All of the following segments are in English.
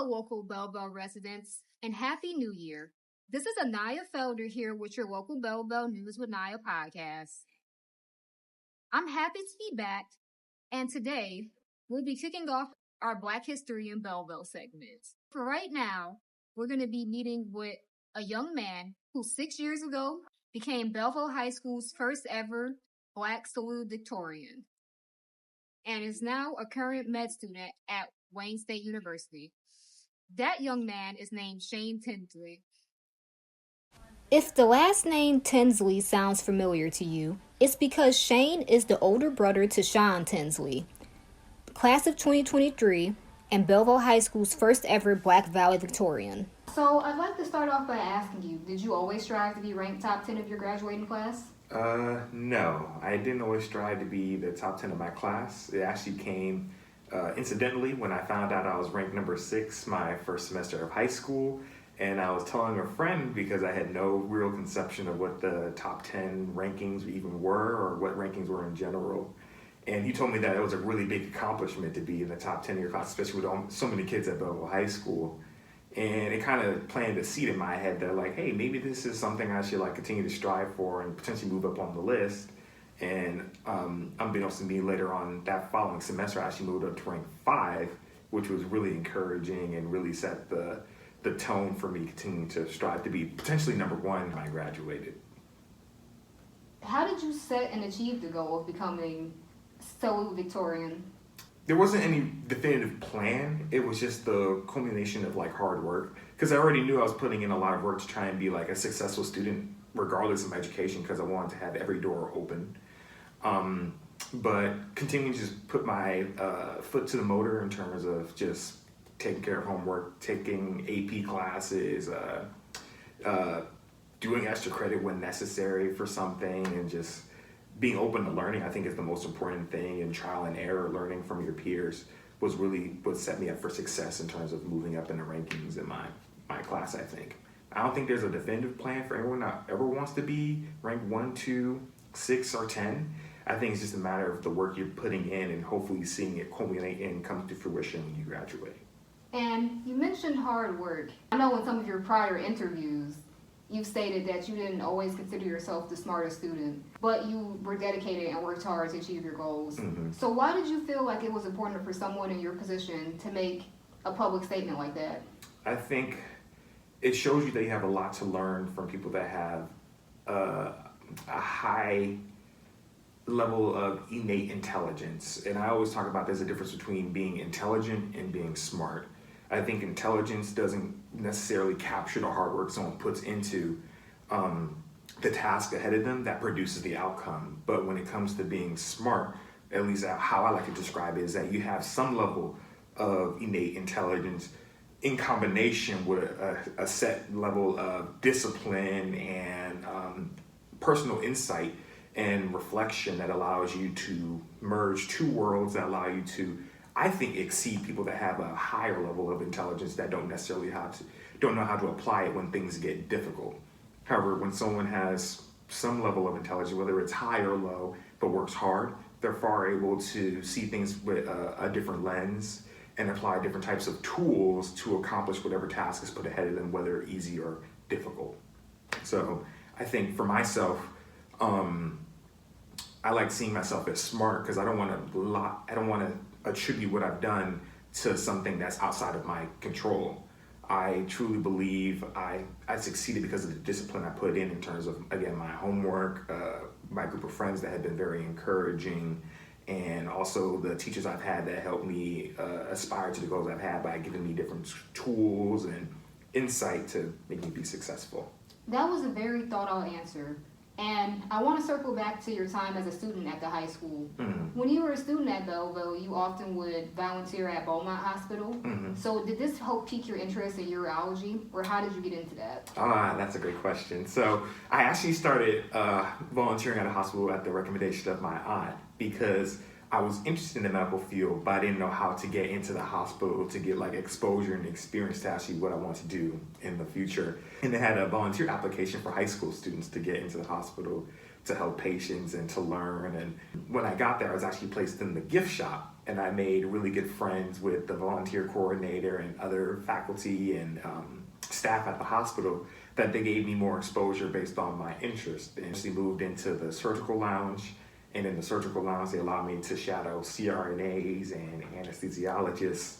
Hello, local Belleville residents, and Happy New Year. This is Anaya Felder here with your local Belleville News with Nia podcast. I'm happy to be back, and today we'll be kicking off our Black History in Belleville segment. For right now, we're going to be meeting with a young man who 6 years ago became Belleville High School's first ever Black Salutatorian and is now a current med student at Wayne State University. That young man is named Shane Tinsley. If the last name Tinsley sounds familiar to you, it's because Shane is the older brother to Sean Tinsley, class of 2023, and Belleville High School's first ever Black valedictorian. So I'd like to start off by asking you, did you always strive to be ranked top 10 of your graduating class? No, I didn't always strive to be the top 10 of my class. It actually came incidentally when I found out I was ranked number 6 my first semester of high school. And I was telling a friend because I had no real conception of what the top 10 rankings even were or what rankings were in general. And he told me that it was a really big accomplishment to be in the top 10 of your class, especially with so many kids at Belleville High School. And it kind of planted a seed in my head that like, hey, maybe this is something I should like continue to strive for and potentially move up on the list. And unbeknownst to me, later on that following semester, I actually moved up to rank 5, which was really encouraging and really set the tone for me continuing to strive to be potentially number 1 when I graduated. How did you set and achieve the goal of becoming salutatorian? There wasn't any definitive plan. It was just the culmination of like hard work. Because I already knew I was putting in a lot of work to try and be like a successful student, regardless of my education, because I wanted to have every door open. But continuing to just put my foot to the motor in terms of just taking care of homework, taking AP classes, doing extra credit when necessary for something, and just being open to learning, I think, is the most important thing, and trial and error, learning from your peers was really what set me up for success in terms of moving up in the rankings in my class, I think. I don't think there's a definitive plan for everyone that ever wants to be ranked 1, 2, 6, or 10. I think it's just a matter of the work you're putting in and hopefully seeing it culminate and come to fruition when you graduate. And you mentioned hard work. I know in some of your prior interviews, you've stated that you didn't always consider yourself the smartest student, but you were dedicated and worked hard to achieve your goals. Mm-hmm. So why did you feel like it was important for someone in your position to make a public statement like that? I think it shows you that you have a lot to learn from people that have a high level of innate intelligence. And I always talk about there's a difference between being intelligent and being smart. I think intelligence doesn't necessarily capture the hard work someone puts into the task ahead of them that produces the outcome. But when it comes to being smart, at least how I like to describe it, is that you have some level of innate intelligence in combination with a set level of discipline and personal insight and reflection that allows you to merge two worlds that allow you to, I think, exceed people that have a higher level of intelligence that don't know how to apply it when things get difficult. However, when someone has some level of intelligence, whether it's high or low, but works hard, they're far able to see things with a different lens and apply different types of tools to accomplish whatever task is put ahead of them, whether easy or difficult. So I think for myself, I like seeing myself as smart because I don't want to attribute what I've done to something that's outside of my control. I truly believe I succeeded because of the discipline I put in terms of, again, my homework, my group of friends that have been very encouraging, and also the teachers I've had that helped me aspire to the goals I've had by giving me different tools and insight to make me be successful. That was a very thought out answer. And I want to circle back to your time as a student at the high school. Mm-hmm. When you were a student at Belleville, you often would volunteer at Beaumont Hospital. Mm-hmm. So did this help pique your interest in urology, or how did you get into that? That's a great question. So I actually started volunteering at a hospital at the recommendation of my aunt because I was interested in the medical field, but I didn't know how to get into the hospital to get like exposure and experience to actually what I want to do in the future. And they had a volunteer application for high school students to get into the hospital. to help patients and to learn. And when I got there, I was actually placed in the gift shop, and I made really good friends with the volunteer coordinator and other faculty and staff at the hospital, that they gave me more exposure based on my interest. And she moved into the surgical lounge, and in the surgical lounge, they allowed me to shadow CRNAs and anesthesiologists.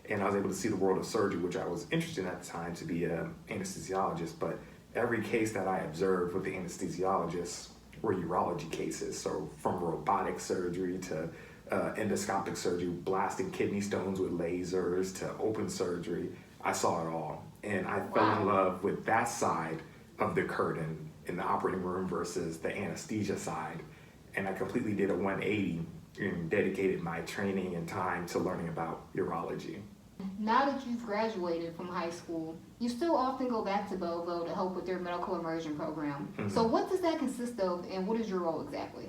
And I was able to see the world of surgery, which I was interested in at the time to be an anesthesiologist. But every case that I observed with the anesthesiologists were urology cases. So from robotic surgery to endoscopic surgery, blasting kidney stones with lasers, to open surgery, I saw it all. And I fell in love with that side of the curtain in the operating room versus the anesthesia side. And I completely did a 180 and dedicated my training and time to learning about urology. Now that you've graduated from high school, you still often go back to Belleville to help with their medical immersion program. Mm-hmm. So what does that consist of, and what is your role exactly?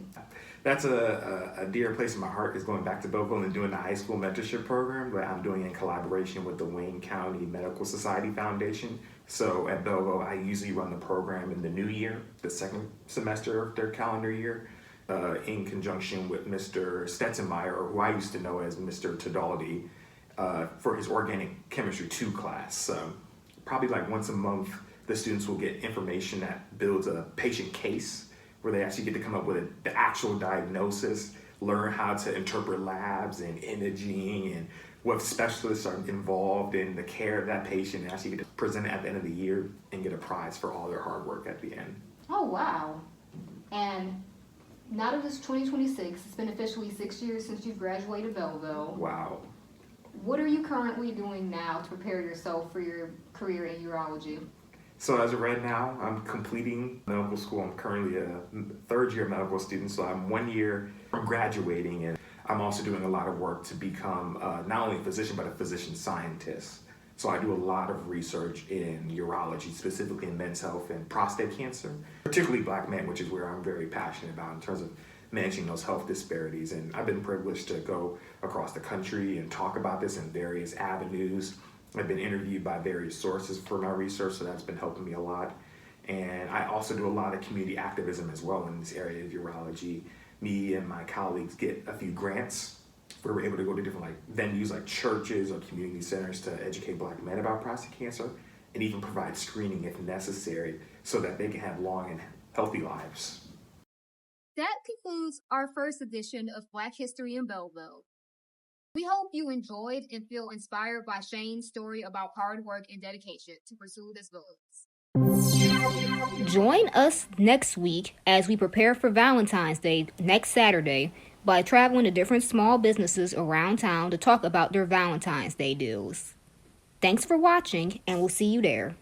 That's a dear place in my heart, is going back to Belleville and doing the high school mentorship program that I'm doing in collaboration with the Wayne County Medical Society Foundation. So at Belleville, I usually run the program in the new year, the second semester of their calendar year, in conjunction with Mr. Stetzenmeyer, or who I used to know as Mr. Tadaldi, for his organic chemistry 2 class. Probably like once a month, the students will get information that builds a patient case, where they actually get to come up with the actual diagnosis, learn how to interpret labs and imaging, and what specialists are involved in the care of that patient, and actually get to present it at the end of the year and get a prize for all their hard work at the end. Oh, wow. And now that it's 2026, it's been officially 6 years since you've graduated Belleville. Wow. What are you currently doing now to prepare yourself for your career in urology? So as of right now, I'm completing medical school. I'm currently a third-year medical student, so I'm 1 year from graduating, and I'm also doing a lot of work to become not only a physician, but a physician scientist. So I do a lot of research in urology, specifically in men's health and prostate cancer, particularly Black men, which is where I'm very passionate about in terms of managing those health disparities. And I've been privileged to go across the country and talk about this in various avenues. I've been interviewed by various sources for my research, so that's been helping me a lot. And I also do a lot of community activism as well in this area of urology. Me and my colleagues get a few grants where we're able to go to different venues like churches or community centers to educate Black men about prostate cancer, and even provide screening if necessary so that they can have long and healthy lives. That concludes our first edition of Black History in Belleville. We hope you enjoyed and feel inspired by Shane's story about hard work and dedication to pursue this goals. Join us next week as we prepare for Valentine's Day next Saturday by traveling to different small businesses around town to talk about their Valentine's Day deals. Thanks for watching, and we'll see you there.